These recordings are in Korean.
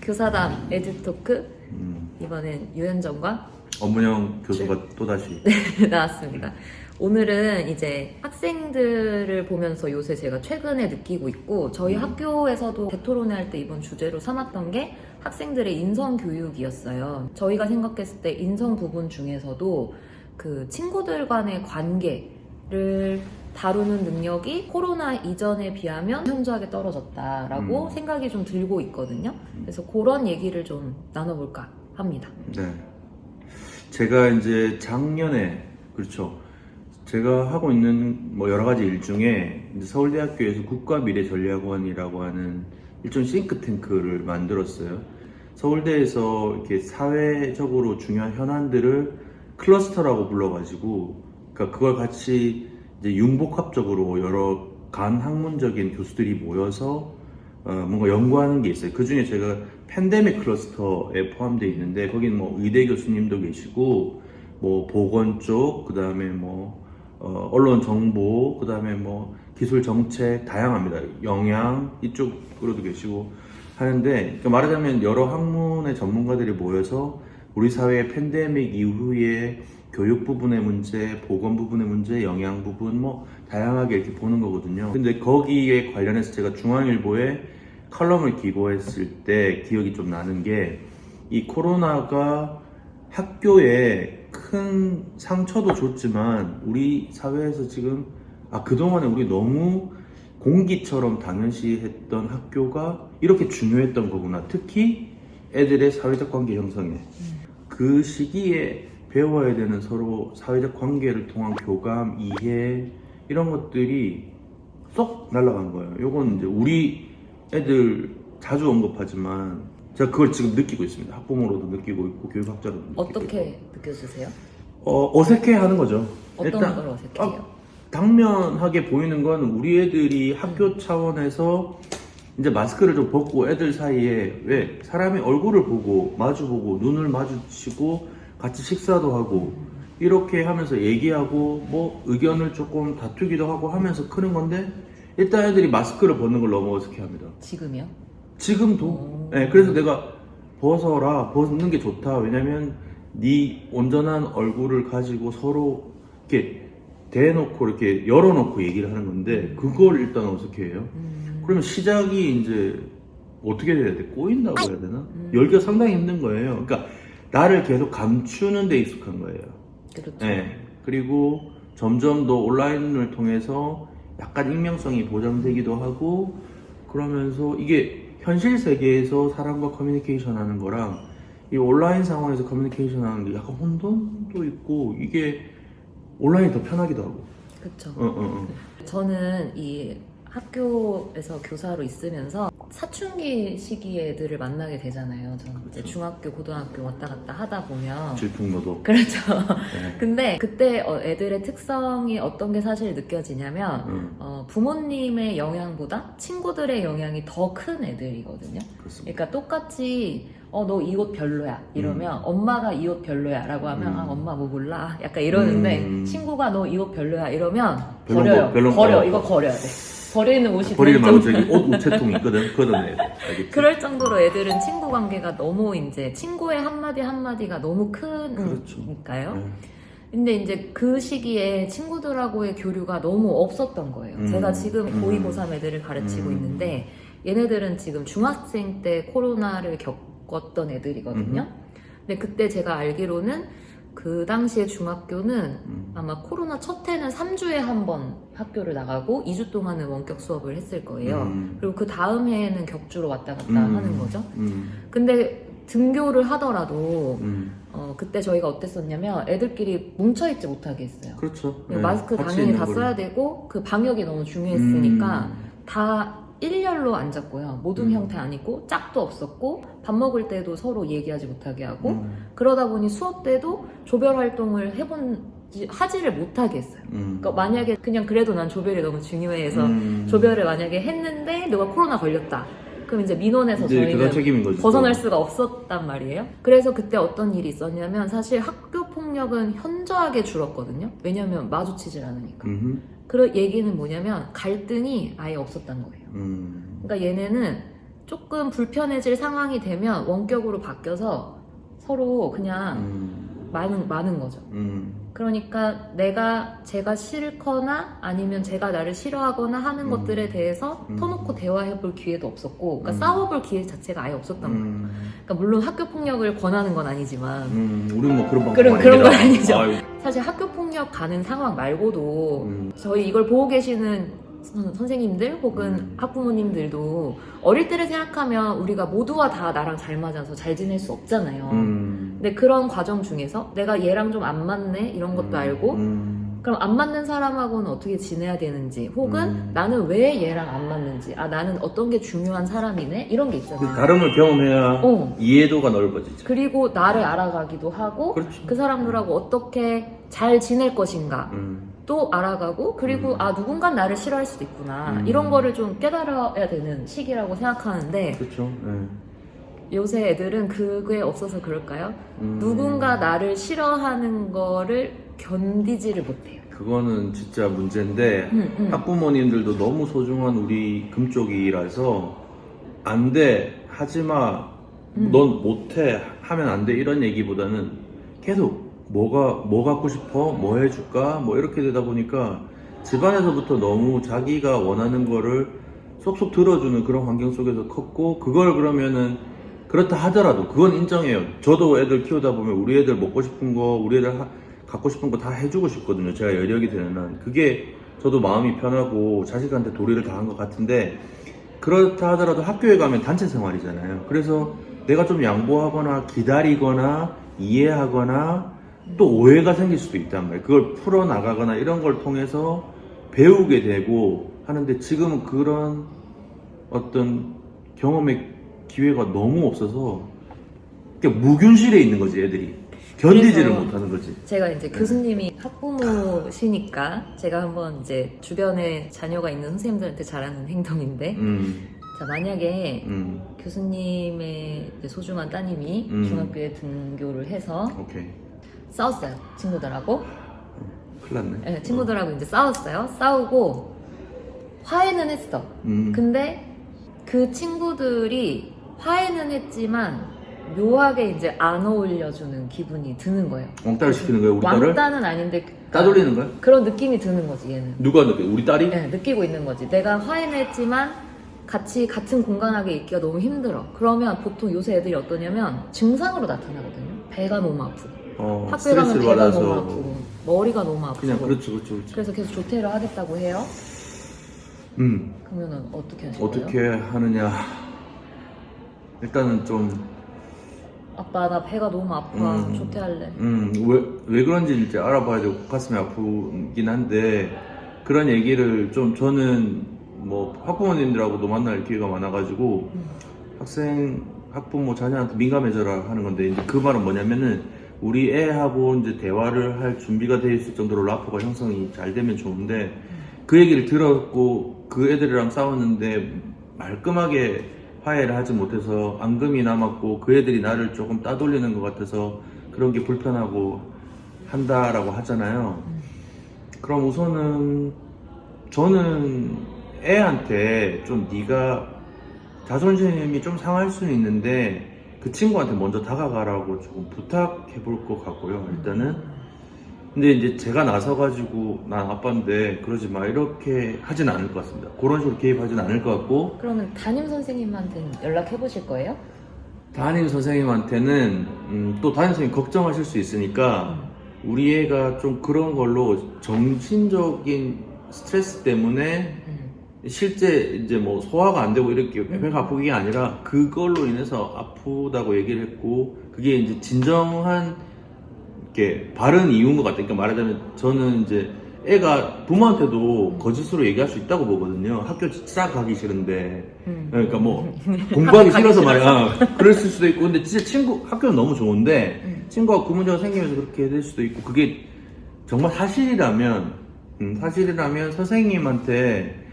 교사담 에듀토크 이번엔 유현정과 엄문영 교수가 또다시 나왔습니다. 오늘은 이제 학생들을 보면서 요새 제가 최근에 느끼고 있고 저희 학교에서도 대토론회 할 때 이번 주제로 삼았던 게 학생들의 인성 교육이었어요. 저희가 생각했을 때 인성 부분 중에서도 그 친구들 간의 관계를 다루는 능력이 코로나 이전에 비하면 현저하게 떨어졌다라고 생각이 좀 들고 있거든요. 그래서 그런 얘기를 좀 나눠볼까 합니다. 네. 제가 이제 작년에 그렇죠. 제가 하고 있는 뭐 여러 가지 일 중에 이제 서울대학교에서 국가미래전략원이라고 하는 일종의 싱크탱크를 만들었어요. 서울대에서 이렇게 사회적으로 중요한 현안들을 클러스터라고 불러가지고, 그러니까 그걸 같이 이제 융복합적으로 여러 간학문적인 교수들이 모여서 뭔가 연구하는 게 있어요. 그 중에 제가 팬데믹 클러스터에 포함되어 있는데, 거기는 뭐 의대 교수님도 계시고, 뭐 보건 쪽, 그 다음에 뭐 언론 정보, 그 다음에 뭐 기술 정책 다양합니다. 영양 이쪽으로도 계시고 하는데, 그러니까 말하자면 여러 학문의 전문가들이 모여서 우리 사회의 팬데믹 이후에 교육 부분의 문제, 보건 부분의 문제, 영양 부분 뭐 다양하게 이렇게 보는 거거든요. 근데 거기에 관련해서 제가 중앙일보에 칼럼을 기고했을 때 기억이 좀 나는 게, 이 코로나가 학교에 큰 상처도 줬지만 우리 사회에서 지금 그동안에 우리 너무 공기처럼 당연시했던 학교가 이렇게 중요했던 거구나. 특히 애들의 사회적 관계 형성에 그 시기에 배워야 되는 서로 사회적 관계를 통한 교감, 이해 이런 것들이 쏙 날아간 거예요. 요건 이제 우리 애들 자주 언급하지만 제가 그걸 지금 느끼고 있습니다. 학부모로도 느끼고 있고 교육학자로도 느끼고 어떻게 있고. 느껴지세요? 어색해하는 거죠. 어떤 일단 걸 어색해요? 당면하게 보이는 건 우리 애들이 학교 차원에서 이제 마스크를 좀 벗고 애들 사이에 왜 사람이 얼굴을 보고 마주보고 눈을 마주치고 같이 식사도 하고 이렇게 하면서 얘기하고 뭐 의견을 조금 다투기도 하고 하면서 크는 건데, 일단 애들이 마스크를 벗는 걸 너무 어색해합니다. 지금이요? 지금도. 네, 그래서 내가 벗는 게 좋다. 왜냐면 네 온전한 얼굴을 가지고 서로 이렇게 대놓고 이렇게 열어놓고 얘기를 하는 건데, 그걸 일단 어색해해요. 그러면 시작이 이제 어떻게 해야 돼? 꼬인다고 해야 되나? 열기가 상당히 힘든 거예요. 그러니까 나를 계속 감추는 데 익숙한 거예요. 그렇죠. 네. 그리고 점점 더 온라인을 통해서 약간 익명성이 보장되기도 하고, 그러면서 이게 현실 세계에서 사람과 커뮤니케이션 하는 거랑 이 온라인 상황에서 커뮤니케이션 하는 게 약간 혼돈도 있고, 이게 온라인이 더 편하기도 하고. 그렇죠. 어. 저는 이 학교에서 교사로 있으면서 사춘기 시기의 애들을 만나게 되잖아요. 저는 이제 그렇죠. 중학교, 고등학교 왔다 갔다 하다 보면 질풍노도. 그렇죠. 네. 근데 그때 애들의 특성이 어떤 게 사실 느껴지냐면 부모님의 영향보다 친구들의 영향이 더 큰 애들이거든요. 그렇습니다. 그러니까 똑같이 너 이 옷 별로야 이러면 엄마가 이 옷 별로야 라고 하면 엄마 뭐 몰라 약간 이러는데 친구가 너 이 옷 별로야 이러면 버려요. 버려. 이거 버려야 돼. 버리는 옷이 버리지 말고 될 저기 옷 우체통 있거든. 걷어내야 돼. 알겠지? 그럴 정도로 애들은 친구 관계가 너무 이제 친구의 한마디 한마디가 너무 그렇죠. 크니까요. 네. 근데 이제 그 시기에 친구들하고의 교류가 너무 없었던 거예요. 제가 지금 고2, 고3 애들을 가르치고 있는데 얘네들은 지금 중학생 때 코로나를 겪었던 애들이거든요. 근데 그때 제가 알기로는 그 당시에 중학교는 아마 코로나 첫 해는 3주에 한 번 학교를 나가고 2주 동안은 원격 수업을 했을 거예요. 그리고 그 다음 해에는 격주로 왔다 갔다 하는 거죠. 근데 등교를 하더라도 그때 저희가 어땠었냐면 애들끼리 뭉쳐있지 못하게 했어요. 그렇죠. 마스크 같이 당연히 있는 다 거를. 써야 되고 그 방역이 너무 중요했으니까 다 일렬로 앉았고요. 모둠 형태 아니고 짝도 없었고 밥 먹을 때도 서로 얘기하지 못하게 하고 그러다 보니 수업 때도 조별 활동을 하지를 못하게 했어요. 그러니까 만약에 그냥 그래도 난 조별이 너무 중요해서 조별을 만약에 했는데 누가 코로나 걸렸다. 그럼 이제 민원에서 이제 교사 책임인 저희는 거지, 벗어날 또. 수가 없었단 말이에요. 그래서 그때 어떤 일이 있었냐면 사실 학교 폭력은 현저하게 줄었거든요. 왜냐면 마주치질 않으니까. 그 얘기는 뭐냐면 갈등이 아예 없었단 거예요. 그러니까 얘네는 조금 불편해질 상황이 되면 원격으로 바뀌어서 서로 그냥 많은 거죠. 그러니까 제가 싫거나 아니면 제가 나를 싫어하거나 하는 것들에 대해서 터놓고 대화해볼 기회도 없었고, 그러니까 싸워볼 기회 자체가 아예 없었던 거예요. 그러니까 물론 학교 폭력을 권하는 건 아니지만, 우린 뭐 그런 방법 그런 건 아니죠. 아유. 사실 학교 폭력 가는 상황 말고도 저희 이걸 보고 계시는 선생님들 혹은 학부모님들도 어릴 때를 생각하면 우리가 모두와 다 나랑 잘 맞아서 잘 지낼 수 없잖아요. 근데 그런 과정 중에서 내가 얘랑 좀 안 맞네 이런 것도 알고, 그럼 안 맞는 사람하고는 어떻게 지내야 되는지, 혹은 나는 왜 얘랑 안 맞는지, 나는 어떤 게 중요한 사람이네 이런 게 있잖아요. 다름을 경험해야 이해도가 넓어지죠. 그리고 나를 알아가기도 하고, 그렇죠. 그 사람들하고 어떻게 잘 지낼 것인가 또 알아가고, 그리고 누군간 나를 싫어할 수도 있구나 이런 거를 좀 깨달아야 되는 시기라고 생각하는데, 그렇죠. 네. 요새 애들은 그게 없어서 그럴까요? 누군가 나를 싫어하는 거를 견디지를 못해요. 그거는 진짜 문제인데 학부모님들도 너무 소중한 우리 금쪽이라서 안 돼, 하지마, 넌 못해, 하면 안 돼 이런 얘기보다는 계속 뭐 갖고 싶어? 뭐 해줄까? 뭐 이렇게 되다 보니까 집안에서부터 너무 자기가 원하는 거를 쏙쏙 들어주는 그런 환경 속에서 컸고, 그걸 그러면은 그렇다 하더라도 그건 인정해요. 저도 애들 키우다 보면 우리 애들 먹고 싶은 거, 우리 애들 갖고 싶은 거 다 해주고 싶거든요. 제가 여력이 되는 한. 그게 저도 마음이 편하고 자식한테 도리를 다한 것 같은데, 그렇다 하더라도 학교에 가면 단체 생활이잖아요. 그래서 내가 좀 양보하거나 기다리거나 이해하거나 또 오해가 생길 수도 있단 말이에요. 그걸 풀어나가거나 이런 걸 통해서 배우게 되고 하는데, 지금은 그런 어떤 경험의 기회가 너무 없어서 그러니까 무균실에 있는 거지. 애들이 견디지를 못하는 거지. 제가 이제 교수님이 학부모시니까 제가 한번 이제 주변에 자녀가 있는 선생님들한테 잘하는 행동인데, 자, 만약에 교수님의 이제 소중한 따님이 중학교에 등교를 해서 오케이. 싸웠어요, 친구들하고. 큰일 났네. 네, 친구들하고 이제 싸웠어요. 싸우고 화해는 했어. 근데 그 친구들이 화해는 했지만 묘하게 이제 안 어울려주는 기분이 드는 거예요. 왕따를 시키는 거예요, 우리 딸을? 왕따는 아닌데 따돌리는 거야? 그런 느낌이 드는 거지, 얘는. 누가 느껴? 우리 딸이? 네, 느끼고 있는 거지. 내가 화해는 했지만 같은 공간하게 있기가 너무 힘들어. 그러면 보통 요새 애들이 어떠냐면 증상으로 나타나거든요. 배가 너무 아프고, 학교에 가면 배가 받아서 너무 아프고, 머리가 너무 아프고. 그냥 그렇죠. 그래서 계속 조퇴를 하겠다고 해요. 그러면은 어떻게 하실 거예요? 어떻게 하느냐. 일단은 좀 아빠 나 배가 너무 아파, 조퇴할래. 왜 그런지 이제 알아봐야 되고 가슴이 아프긴 한데, 그런 얘기를 좀 저는 뭐 학부모님들하고도 만날 기회가 많아가지고 학부모 자녀한테 민감해져라 하는 건데, 이제 그 말은 뭐냐면은 우리 애하고 이제 대화를 할 준비가 돼 있을 정도로 라포가 형성이 잘 되면 좋은데, 그 얘기를 들었고 그 애들이랑 싸웠는데 말끔하게 화해를 하지 못해서 앙금이 남았고, 그 애들이 나를 조금 따돌리는 것 같아서 그런 게 불편하고 한다라고 하잖아요. 그럼 우선은 저는 애한테 좀 네가 자존심이 좀 상할 수는 있는데 그 친구한테 먼저 다가가라고 조금 부탁해 볼 것 같고요, 일단은. 근데 이제 제가 나서가지고 난 아빠인데 그러지 마 이렇게 하진 않을 것 같습니다. 그런 식으로 개입하진 않을 것 같고. 그러면 담임 선생님한테는 연락해 보실 거예요? 담임 선생님한테는 또 담임 선생님 걱정하실 수 있으니까 우리 애가 좀 그런 걸로 정신적인 스트레스 때문에 실제 이제 뭐 소화가 안 되고 이렇게 배가 아프는 게 아니라 그걸로 인해서 아프다고 얘기를 했고, 그게 이제 진정한 게 바른 이유인 것 같아요. 그러니까 말하자면 저는 이제 애가 부모한테도 거짓으로 얘기할 수 있다고 보거든요. 학교 진짜 가기 싫은데, 그러니까 뭐 공부하기 싫어서 말이야. 그랬을 수도 있고, 근데 진짜 학교는 너무 좋은데 친구가 그 문제가 생기면서 그렇게 될 수도 있고, 그게 정말 사실이라면 선생님한테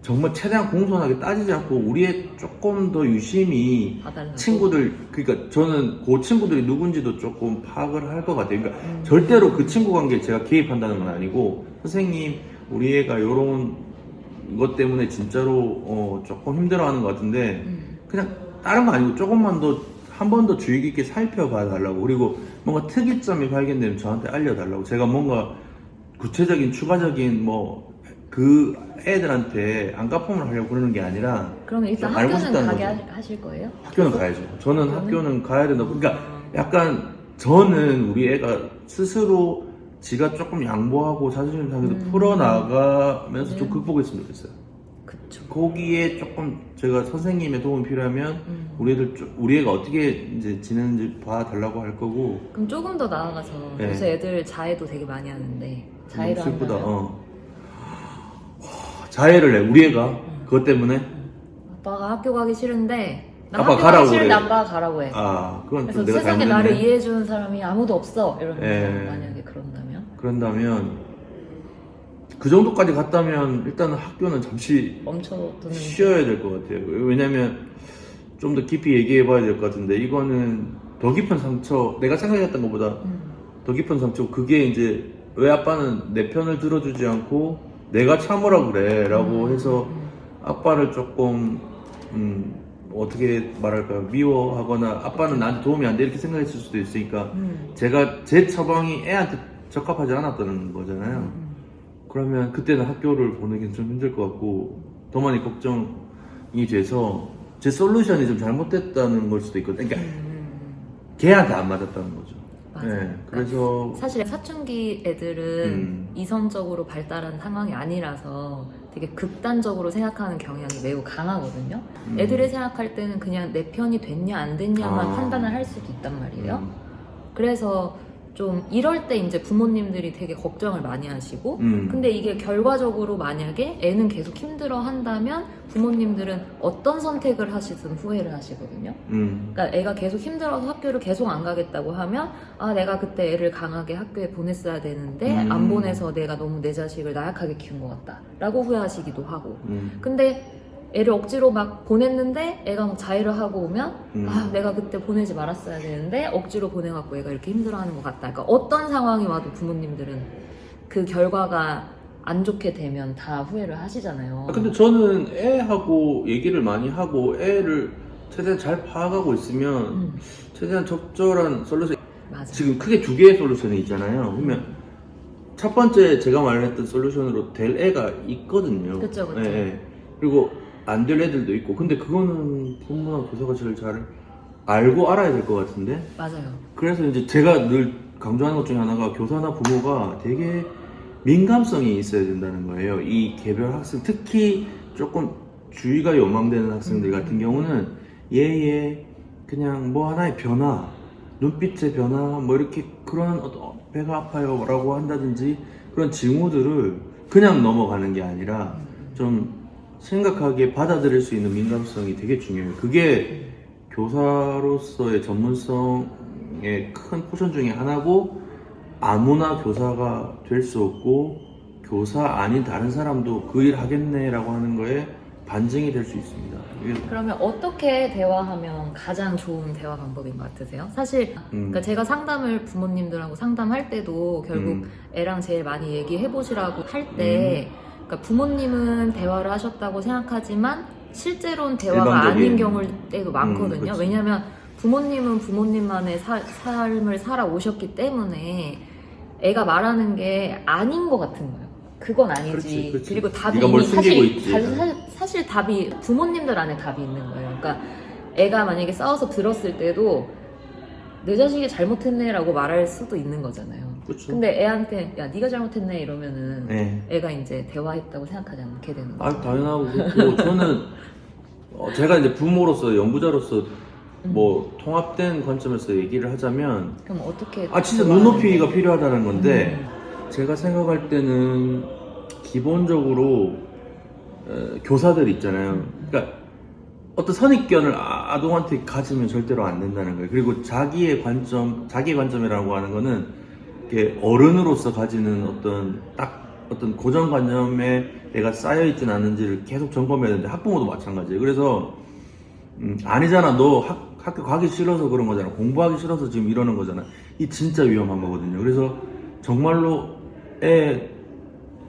정말 최대한 공손하게 따지지 않고 우리 애 조금 더 유심히 봐달라고. 친구들, 그러니까 저는 그 친구들이 누군지도 조금 파악을 할 것 같아요. 그러니까 절대로 그 친구 관계에 제가 개입한다는 건 아니고, 선생님 우리 애가 요런 것 때문에 진짜로 조금 힘들어하는 것 같은데 그냥 다른 거 아니고 조금만 더 한 번 더 주의 깊게 살펴봐 달라고, 그리고 뭔가 특이점이 발견되면 저한테 알려달라고, 제가 뭔가 구체적인 추가적인 뭐 그 애들한테 안가품을 하려고 그러는 게 아니라 그러면 일단 좀 알고 학교는 싶다는 가게 거죠. 하실 거예요? 학교는 가야죠. 저는 학교는 가야 된다. 그러니까 약간 저는 우리 애가 스스로 지가 조금 양보하고 자존심 상해도 풀어나가면서 좀 네. 극복했으면 좋겠어요. 그쵸. 거기에 조금 제가 선생님의 도움이 필요하면 우리 애가 어떻게 이제 지내는지 봐달라고 할 거고. 그럼 조금 더 나아가서 네. 요새 애들 자해도 되게 많이 하는데 자해를 너무 슬프다. 한다면 자해를 해 우리 애가 그것 때문에. 아빠가 학교 가기 싫은데 나 아빠 학교 가라고 가기 싫은데 그래. 아빠가 가라고 해. 아 그건 그래서 좀 내가 세상에 잘못했네. 나를 이해해주는 사람이 아무도 없어 이러면서 예. 만약에 그런다면 그런다면 그 정도까지 갔다면 일단은 학교는 잠시 멈춰두는 쉬어야 될 것 같아요. 왜냐면 좀 더 깊이 얘기해 봐야 될 것 같은데, 이거는 더 깊은 상처, 내가 생각했던 것보다 더 깊은 상처, 그게 이제 왜 아빠는 내 편을 들어주지 않고 내가 참으라 그래 라고 해서 아빠를 조금 어떻게 말할까요, 미워하거나 아빠는 나한테 도움이 안 돼 이렇게 생각했을 수도 있으니까 제가 제 처방이 애한테 적합하지 않았다는 거잖아요. 그러면 그때는 학교를 보내기는 좀 힘들 것 같고 더 많이 걱정이 돼서 제 솔루션이 좀 잘못됐다는 걸 수도 있거든요. 그러니까 걔한테 안 맞았다는 거죠. 맞아요. 네, 그래서 사실 사춘기 애들은 이성적으로 발달한 상황이 아니라서 되게 극단적으로 생각하는 경향이 매우 강하거든요. 애들이 생각할 때는 그냥 내 편이 됐냐 안 됐냐만 판단을 할 수도 있단 말이에요. 그래서 좀 이럴 때 이제 부모님들이 되게 걱정을 많이 하시고 근데 이게 결과적으로 만약에 애는 계속 힘들어 한다면 부모님들은 어떤 선택을 하시든 후회를 하시거든요. 그러니까 애가 계속 힘들어서 학교를 계속 안 가겠다고 하면 아 내가 그때 애를 강하게 학교에 보냈어야 되는데 안 보내서 내가 너무 내 자식을 나약하게 키운 것 같다 라고 후회하시기도 하고 근데 애를 억지로 막 보냈는데 애가 막 자해를 하고 오면 아 내가 그때 보내지 말았어야 되는데 억지로 보내갖고 애가 이렇게 힘들어하는 것 같다. 그러니까 어떤 상황이 와도 부모님들은 그 결과가 안 좋게 되면 다 후회를 하시잖아요. 근데 저는 애하고 얘기를 많이 하고 애를 최대한 잘 파악하고 있으면 최대한 적절한 솔루션, 맞아. 지금 크게 두 개의 솔루션이 있잖아요. 그러면 첫 번째 제가 말했던 솔루션으로 될 애가 있거든요. 그쵸, 그쵸. 예. 그리고 안 될 애들도 있고, 근데 그거는 부모나 교사가 제일 잘 알고 알아야 될 것 같은데. 맞아요. 그래서 이제 제가 늘 강조하는 것 중에 하나가 교사나 부모가 되게 민감성이 있어야 된다는 거예요. 이 개별 학생, 특히 조금 주의가 요망되는 학생들 같은 경우는 얘의 그냥 뭐 하나의 변화, 눈빛의 변화, 뭐 이렇게 그런 배가 아파요 라고 한다든지 그런 징후들을 그냥 넘어가는 게 아니라 좀 생각하게 받아들일 수 있는 민감성이 되게 중요해요. 그게 교사로서의 전문성의 큰 포션 중에 하나고, 아무나 교사가 될 수 없고 교사 아닌 다른 사람도 그 일 하겠네라고 하는 거에 반증이 될 수 있습니다. 그러면 어떻게 대화하면 가장 좋은 대화 방법인 것 같으세요? 사실 그러니까 제가 상담을 부모님들하고 상담할 때도 결국 애랑 제일 많이 얘기해 보시라고 할 때 그러니까 부모님은 대화를 하셨다고 생각하지만 실제로는 대화가 일반적인, 아닌 경우일 때도 많거든요. 그렇지. 왜냐하면 부모님은 부모님만의 삶을 살아오셨기 때문에 애가 말하는 게 아닌 것 같은 거예요. 그건 아니지. 그렇지, 그렇지. 그리고 답이 네가 뭘 이미 숨기고 있지. 사실 답이 부모님들 안에 답이 있는 거예요. 그러니까 애가 만약에 싸워서 들었을 때도 내 자식이 잘못했네라고 말할 수도 있는 거잖아요. 그렇죠. 근데 애한테 야 네가 잘못했네 이러면은 네. 애가 이제 대화했다고 생각하지 않게 되는 거죠. 아, 당연하고 그렇고 저는 제가 이제 부모로서 연구자로서 뭐 통합된 관점에서 얘기를 하자면 그럼 어떻게? 진짜 눈높이가 필요하다는 건데 제가 생각할 때는 기본적으로 교사들 있잖아요. 그러니까 어떤 선입견을 아동한테 가지면 절대로 안 된다는 거예요. 그리고 자기의 관점이라고 하는 거는 이렇게 어른으로서 가지는 어떤 고정관념에 내가 쌓여있진 않은지를 계속 점검해야 되는데, 학부모도 마찬가지예요. 그래서 아니잖아, 너 학교 가기 싫어서 그런 거잖아, 공부하기 싫어서 지금 이러는 거잖아. 이 진짜 위험한 거거든요. 그래서 정말로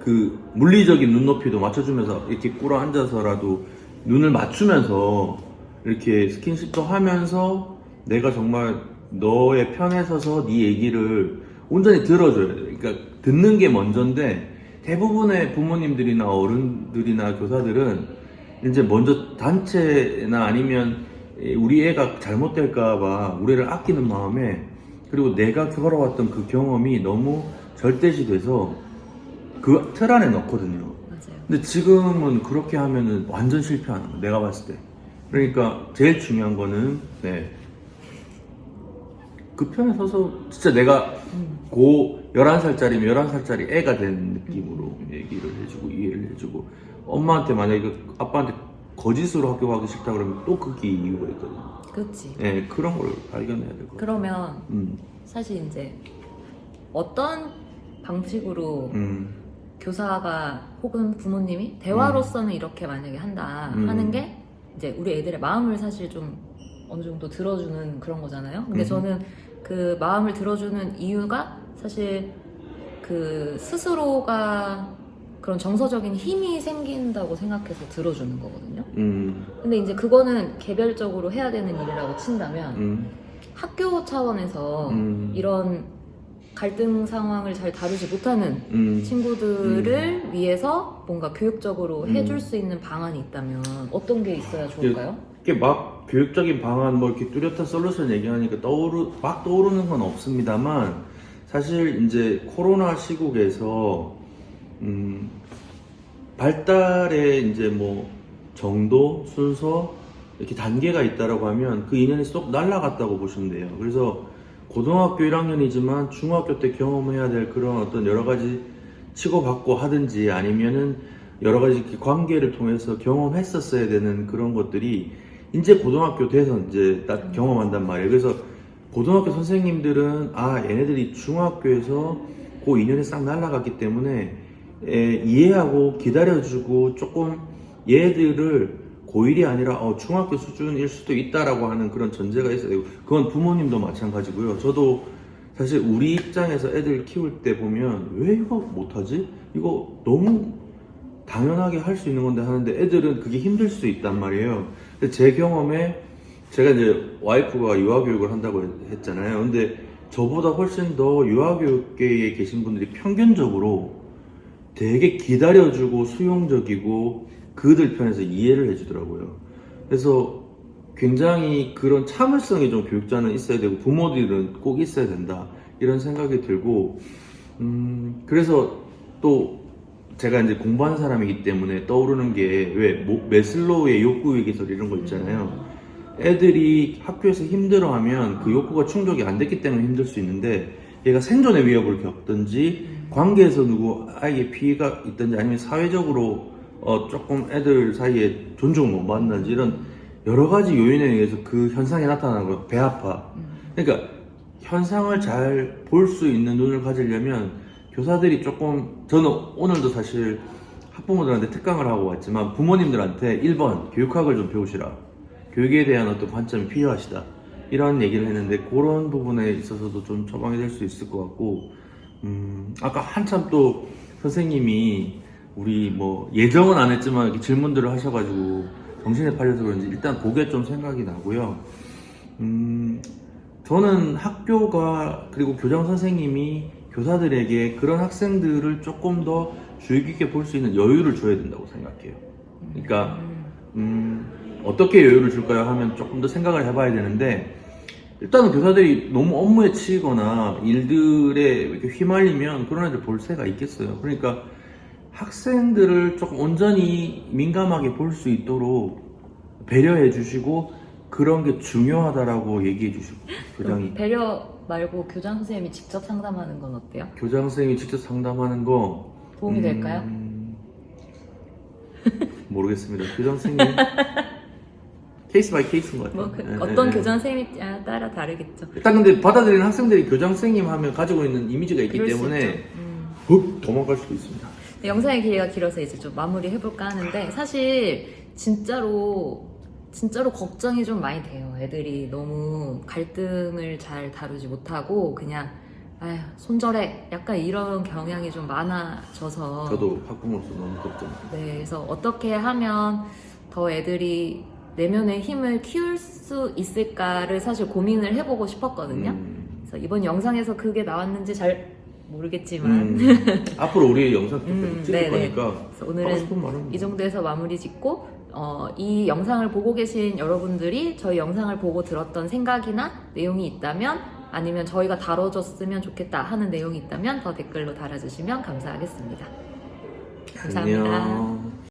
그 물리적인 눈높이도 맞춰주면서 이렇게 꿇어 앉아서라도 눈을 맞추면서 이렇게 스킨십도 하면서 내가 정말 너의 편에 서서 네 얘기를 온전히 들어줘야 돼. 그러니까 듣는 게 먼저인데 대부분의 부모님들이나 어른들이나 교사들은 이제 먼저 단체나 아니면 우리 애가 잘못될까봐 우리를 아끼는 마음에 그리고 내가 걸어왔던 그 경험이 너무 절대시 돼서 그 틀 안에 넣거든요. 맞아요. 근데 지금은 그렇게 하면은 완전 실패하는 거예요. 내가 봤을 때. 그러니까 제일 중요한 거는 그 편에 서서 진짜 내가 고 11살짜리면 11살짜리 애가 된 느낌으로 얘기를 해주고 이해를 해주고 엄마한테 만약에 아빠한테 거짓으로 학교 가기 싫다 그러면 또 그게 이유가 있거든요. 그렇지. 네, 그런 걸 발견해야 될 것 같아요. 그러면 사실 이제 어떤 방식으로 교사가 혹은 부모님이 대화로서는 이렇게 만약에 한다 하는 게 이제 우리 애들의 마음을 사실 좀 어느 정도 들어주는 그런 거잖아요. 근데 저는 그 마음을 들어주는 이유가 사실 그 스스로가 그런 정서적인 힘이 생긴다고 생각해서 들어주는 거거든요. 근데 이제 그거는 개별적으로 해야 되는 일이라고 친다면 학교 차원에서 이런 갈등 상황을 잘 다루지 못하는 친구들을 위해서 뭔가 교육적으로 해줄 수 있는 방안이 있다면 어떤 게 있어야 좋을까요? 이게 막 교육적인 방안 뭐 이렇게 뚜렷한 솔루션 얘기하니까 막 떠오르는 건 없습니다만 사실 이제 코로나 시국에서 발달의 이제 뭐 정도, 순서 이렇게 단계가 있다라고 하면 그 2년이 쏙 날아갔다고 보시면 돼요. 그래서 고등학교 1학년이지만 중학교 때 경험해야 될 그런 어떤 여러 가지 치고받고 하든지 아니면은 여러 가지 관계를 통해서 경험했었어야 되는 그런 것들이 이제 고등학교 돼서 이제 딱 경험한단 말이에요. 그래서 고등학교 선생님들은 얘네들이 중학교에서 그 2년이 싹 날아갔기 때문에 이해하고 기다려주고 조금 얘들을 고1이 아니라 중학교 수준일 수도 있다라고 하는 그런 전제가 있어야 되고 그건 부모님도 마찬가지고요. 저도 사실 우리 입장에서 애들 키울 때 보면 왜 이거 못하지? 이거 너무 당연하게 할 수 있는 건데 하는데 애들은 그게 힘들 수 있단 말이에요. 근데 제 경험에 제가 이제 와이프가 유아교육을 한다고 했잖아요. 근데 저보다 훨씬 더 유아교육계에 계신 분들이 평균적으로 되게 기다려주고 수용적이고 그들 편에서 이해를 해주더라고요. 그래서 굉장히 그런 참을성이 좀 교육자는 있어야 되고 부모들은 꼭 있어야 된다 이런 생각이 들고 그래서 또 제가 이제 공부하는 사람이기 때문에 떠오르는 게 왜 메슬로우의 욕구의 기술 이런 거 있잖아요. 애들이 학교에서 힘들어하면 그 욕구가 충족이 안 됐기 때문에 힘들 수 있는데 얘가 생존의 위협을 겪든지 관계에서 누구 아이의 피해가 있든지 아니면 사회적으로 조금 애들 사이에 존중을 못 받는지 이런 여러 가지 요인에 의해서 그 현상이 나타나는 거예요. 배 아파. 그러니까 현상을 잘 볼 수 있는 눈을 가지려면 교사들이 조금 저는 오늘도 사실 학부모들한테 특강을 하고 왔지만 부모님들한테 1번 교육학을 좀 배우시라. 교육에 대한 어떤 관점이 필요하시다. 이런 얘기를 했는데 그런 부분에 있어서도 좀 처방이 될 수 있을 것 같고 아까 한참 또 선생님이 우리 뭐 예정은 안 했지만 이렇게 질문들을 하셔가지고 정신에 팔려서 그런지 일단 그게 좀 생각이 나고요. 저는 학교가 그리고 교장 선생님이 교사들에게 그런 학생들을 조금 더 주의 깊게 볼 수 있는 여유를 줘야 된다고 생각해요. 그러니까 어떻게 여유를 줄까요 하면 조금 더 생각을 해봐야 되는데 일단은 교사들이 너무 업무에 치이거나 일들에 이렇게 휘말리면 그런 애들 볼 새가 있겠어요. 그러니까 학생들을 조금 온전히 민감하게 볼 수 있도록 배려해 주시고 그런 게 중요하다라고 얘기해 주시고 교장이 배려 말고 교장 선생님이 직접 상담하는 건 어때요? 교장 선생님이 직접 상담하는 거 도움이 될까요? 모르겠습니다. 교장 선생님 케이스 바이 케이스인 것 같아요. 뭐 어떤 교장 선생님에 따라 다르겠죠. 일단 근데 받아들이는 학생들이 교장 선생님 하면 가지고 있는 이미지가 있기 그럴 수 때문에 있죠. 도망갈 수도 있습니다. 영상의 기회가 길어서 이제 좀 마무리 해볼까 하는데 사실 진짜로 걱정이 좀 많이 돼요. 애들이 너무 갈등을 잘 다루지 못하고 그냥 손절해 약간 이런 경향이 좀 많아져서 저도 학부모로서 너무 걱정입니다. 네, 그래서 어떻게 하면 더 애들이 내면의 힘을 키울 수 있을까를 사실 고민을 해보고 싶었거든요. 그래서 이번 영상에서 그게 나왔는지 잘 모르겠지만 앞으로 우리 영상 좀 찍을 네네. 거니까 그래서 하고 오늘은 싶은 말은 이 정도에서 마무리 짓고 이 영상을 보고 계신 여러분들이 저희 영상을 보고 들었던 생각이나 내용이 있다면 아니면 저희가 다뤄줬으면 좋겠다 하는 내용이 있다면 더 댓글로 달아주시면 감사하겠습니다. 감사합니다. 안녕.